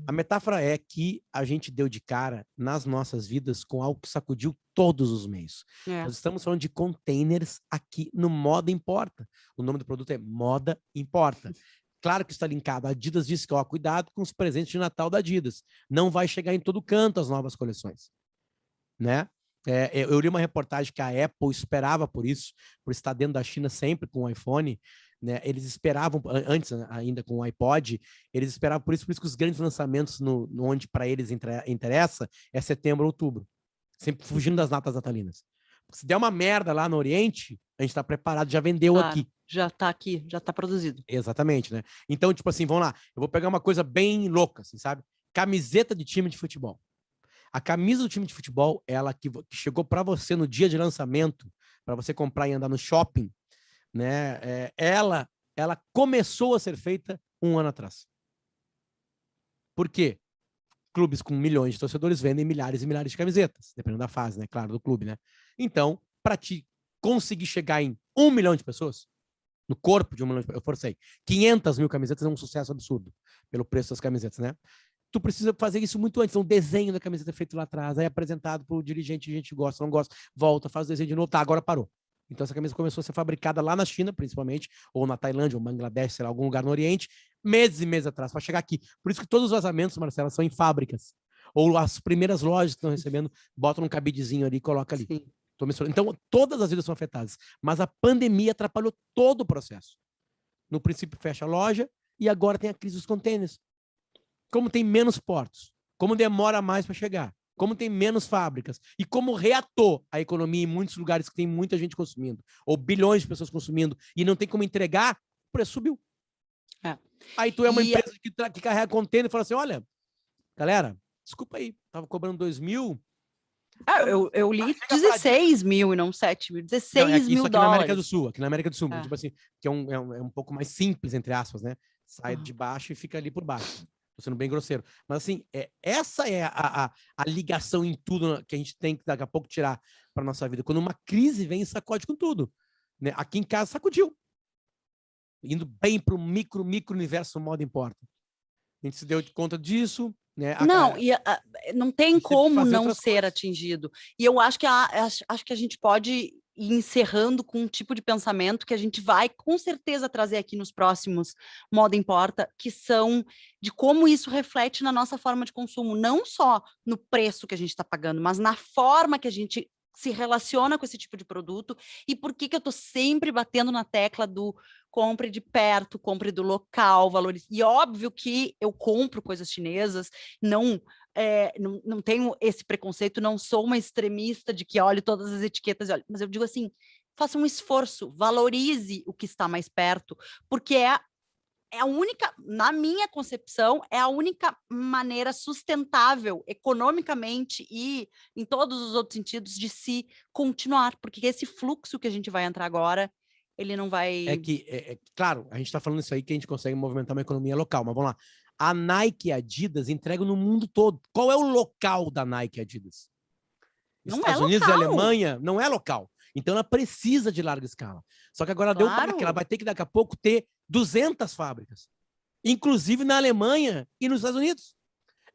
A metáfora é que a gente deu de cara nas nossas vidas com algo que sacudiu todos os meios. Nós estamos falando de containers aqui no Moda Importa. O nome do produto é Moda Importa. Claro que está linkado. A Adidas disse que, ó, cuidado com os presentes de Natal da Adidas. Não vai chegar em todo canto as novas coleções, né? Eu li uma reportagem que a Apple esperava por isso, por estar dentro da China sempre com o iPhone, né? Eles esperavam, antes ainda com o iPod, eles esperavam por isso que os grandes lançamentos onde para eles interessa é setembro, outubro. Sempre fugindo das datas natalinas. Se der uma merda lá no Oriente, a gente está preparado, já vendeu aqui. Já está aqui, já está produzido. Exatamente, né? Então, tipo assim, vamos lá, eu vou pegar uma coisa bem louca, assim, sabe? Camiseta de time de futebol. A camisa do time de futebol, ela que chegou para você no dia de lançamento, para você comprar e andar no shopping, né? Ela começou a ser feita um ano atrás. Por quê? Clubes com milhões de torcedores vendem milhares e milhares de camisetas, dependendo da fase, né? Claro, do clube, né? Então, para te conseguir chegar em 1 milhão de pessoas, no corpo de 1 milhão de pessoas, eu forcei, 500 mil camisetas é um sucesso absurdo, pelo preço das camisetas, né? Tu precisa fazer isso muito antes. Um desenho da camiseta feito lá atrás, aí apresentado para o dirigente, a gente gosta, não gosta, volta, faz o desenho de novo, tá, agora parou. Então essa camisa começou a ser fabricada lá na China, principalmente, ou na Tailândia, ou Bangladesh, sei lá, algum lugar no Oriente, meses e meses atrás, para chegar aqui. Por isso que todos os vazamentos, Marcela, são em fábricas. Ou as primeiras lojas que estão recebendo, botam um cabidezinho ali e coloca ali. Então, todas as vidas são afetadas. Mas a pandemia atrapalhou todo o processo. No princípio, fecha a loja e agora tem a crise dos contêineres. Como tem menos portos, como demora mais para chegar, como tem menos fábricas e como reatou a economia em muitos lugares que tem muita gente consumindo, ou bilhões de pessoas consumindo, e não tem como entregar, o preço subiu. Aí tu é uma empresa que carrega container e fala assim, olha, galera, desculpa aí, tava cobrando 2.000. Eu li 16 mil e não 7 mil, 16 mil dólares. Isso aqui na América do Sul, tipo assim, que é um pouco mais simples, entre aspas, né? Sai de baixo e fica ali por baixo. Tô sendo bem grosseiro. Mas, assim, essa é a ligação em tudo que a gente tem que, daqui a pouco, tirar para nossa vida. Quando uma crise vem, sacode com tudo. Né? Aqui em casa, sacudiu. Indo bem para o micro universo Moda Importa. A gente se deu conta disso. Né? Não tem como não ser atingido. E eu acho que a gente pode ir encerrando com um tipo de pensamento que a gente vai, com certeza, trazer aqui nos próximos Moda Importa, que são de como isso reflete na nossa forma de consumo, não só no preço que a gente está pagando, mas na forma que a gente se relaciona com esse tipo de produto e por que eu tô sempre batendo na tecla do compre de perto, compre do local, valores. E óbvio que eu compro coisas chinesas, não tenho esse preconceito, não sou uma extremista de que olhe todas as etiquetas, mas eu digo assim, faça um esforço, valorize o que está mais perto, porque é a única, na minha concepção, é a única maneira sustentável economicamente e em todos os outros sentidos de se continuar, porque esse fluxo que a gente vai entrar agora, ele não vai... Claro, a gente tá falando isso aí que a gente consegue movimentar uma economia local, mas vamos lá. A Nike e a Adidas entregam no mundo todo. Qual é o local da Nike e Adidas? Não Estados é Unidos e local. Alemanha não é local. Então ela precisa de larga escala. Só que agora deu Claro. que ela vai ter que daqui a pouco ter 200 fábricas, inclusive na Alemanha e nos Estados Unidos,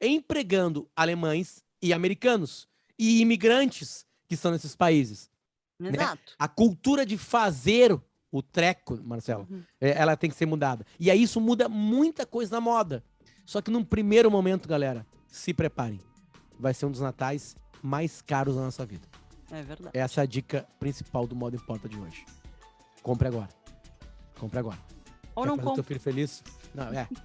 empregando alemães e americanos e imigrantes que estão nesses países. Exato. Né? A cultura de fazer o treco, Marcelo, ela tem que ser mudada. E aí isso muda muita coisa na moda. Só que num primeiro momento, galera, se preparem. Vai ser um dos natais mais caros da nossa vida. É verdade. Essa é a dica principal do Moda Importa de hoje. Compre agora. Compre agora. Ou Quer não fazer compre. teu filho feliz?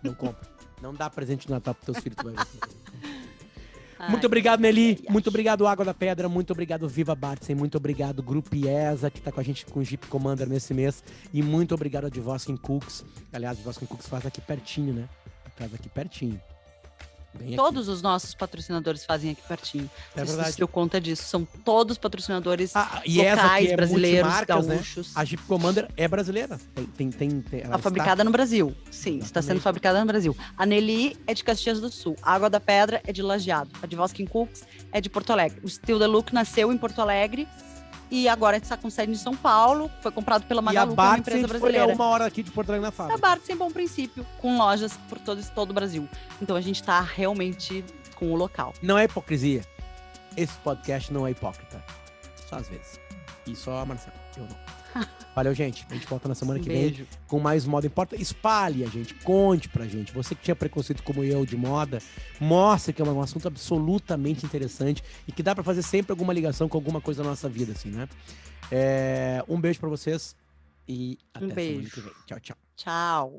Não compra. Não dá presente de Natal pros teus filhos. Tu vai ver. Muito obrigado, Nelly. Muito obrigado, Água da Pedra. Muito obrigado, Viva Bartzen. Muito obrigado, Grupo IESA, que tá com a gente com o Jeep Commander nesse mês. E muito obrigado a Dvoskin Cooks. Aliás, a Dvoskin Cooks faz aqui pertinho, né? Faz aqui pertinho. Todos os nossos patrocinadores fazem aqui pertinho. É verdade. Se deu conta disso. São todos patrocinadores locais, brasileiros, gaúchos. Né? A Jeep Commander é brasileira. Ela fabricada no Brasil. Sim, está sendo fabricada no Brasil. A Nelly é de Caxias do Sul. A Água da Pedra é de Lajeado. A Dvoskin Cooks é de Porto Alegre. O Still the Look nasceu em Porto Alegre e agora está com sede em São Paulo. Foi comprado pela Magalu, que é uma empresa brasileira. Foi uma hora aqui de Porto Alegre na fábrica. A Bartzen Bom Princípio, com lojas por todo o Brasil. Então a gente está realmente com o local. Não é hipocrisia. Esse podcast não é hipócrita. Só às vezes. E só a Marcela. Eu não. Valeu, gente. A gente volta na semana que vem com mais Moda Importa. Espalhe a gente, conte pra gente. Você que tinha preconceito como eu de moda, mostre que é um assunto absolutamente interessante e que dá pra fazer sempre alguma ligação com alguma coisa da nossa vida, assim, né? Um beijo pra vocês e até semana que vem. Tchau, tchau. Tchau.